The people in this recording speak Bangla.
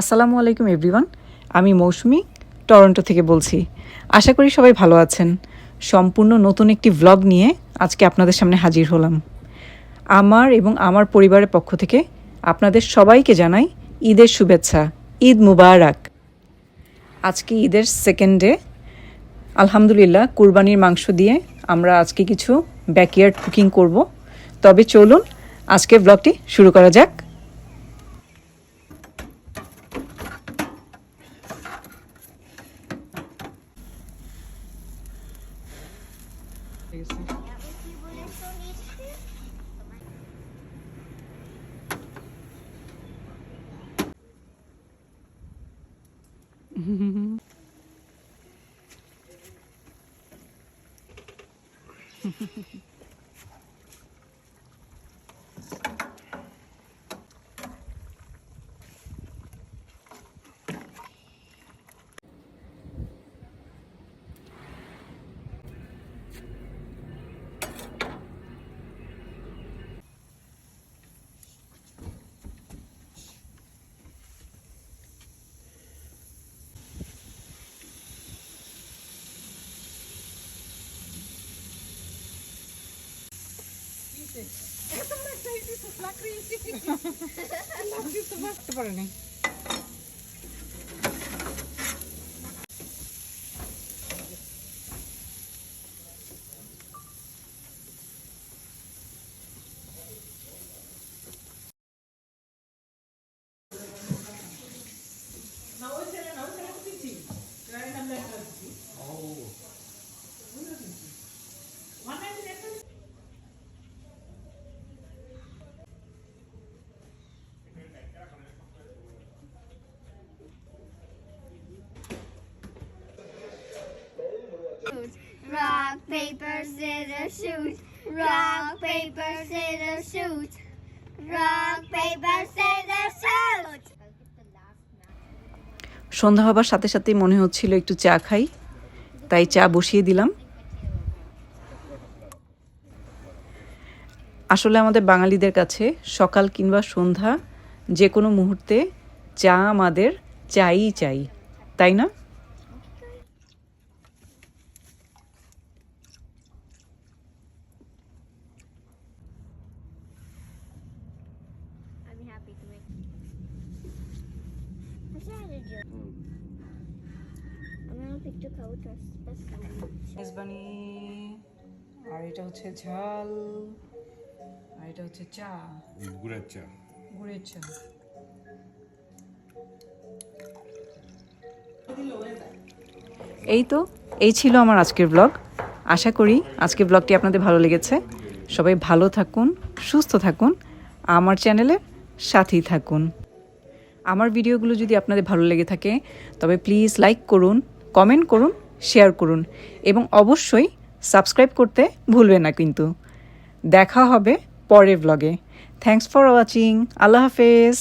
আসসালামু আলাইকুম এভরিওয়ান, আমি মৌসুমি টরন্টো থেকে বলছি। আশা করি সবাই ভালো আছেন। সম্পূর্ণ নতুন একটি ভ্লগ নিয়ে আজকে আপনাদের সামনে হাজির হলাম। আমার এবং আমার পরিবারের পক্ষ থেকে আপনাদের সবাইকে জানাই ঈদের শুভেচ্ছা। ঈদ মুবারক। আজকে ঈদের সেকেন্ড ডে। আলহামদুলিল্লাহ, কুরবানির মাংস দিয়ে আমরা আজকে কিছু ব্যাকইয়ার্ড কুকিং করব। তবে চলুন আজকের ব্লগটি শুরু করা যাক। Rock, paper, scissors, shoot. Rock, paper, scissors, shoot. Rock, paper, scissors, shoot. সন্ধ্যা হবার সাথে সাথেই মনে হচ্ছিল একটু চা খাই, তাই চা বসিয়ে দিলাম। আসলে আমাদের বাঙালিদের কাছে সকাল কিংবা সন্ধ্যা যে কোনো মুহূর্তে চা আমাদের চাই, তাই না? I'm happy to make. I'm gonna pick the counters. Mezbani, আর এটা হচ্ছে ঝাল, আর এটা হচ্ছে চা, গুড়ের চা। গুড়ের চা। এই ছিল আমার আজকের ব্লগ। আশা করি আজকের ব্লগটি আপনাদের ভালো লেগেছে। সবাই ভালো থাকুন, সুস্থ থাকুন, আমার চ্যানেলের সাথেই থাকুন। আমার ভিডিওগুলো যদি আপনাদের ভালো লেগে থাকে তবে প্লিজ লাইক করুন, কমেন্ট করুন, শেয়ার করুন এবং অবশ্যই সাবস্ক্রাইব করতে ভুলবেন না কিন্তু। দেখা হবে পরের ব্লগে। Thanks for watching. আল্লাহ হাফেজ।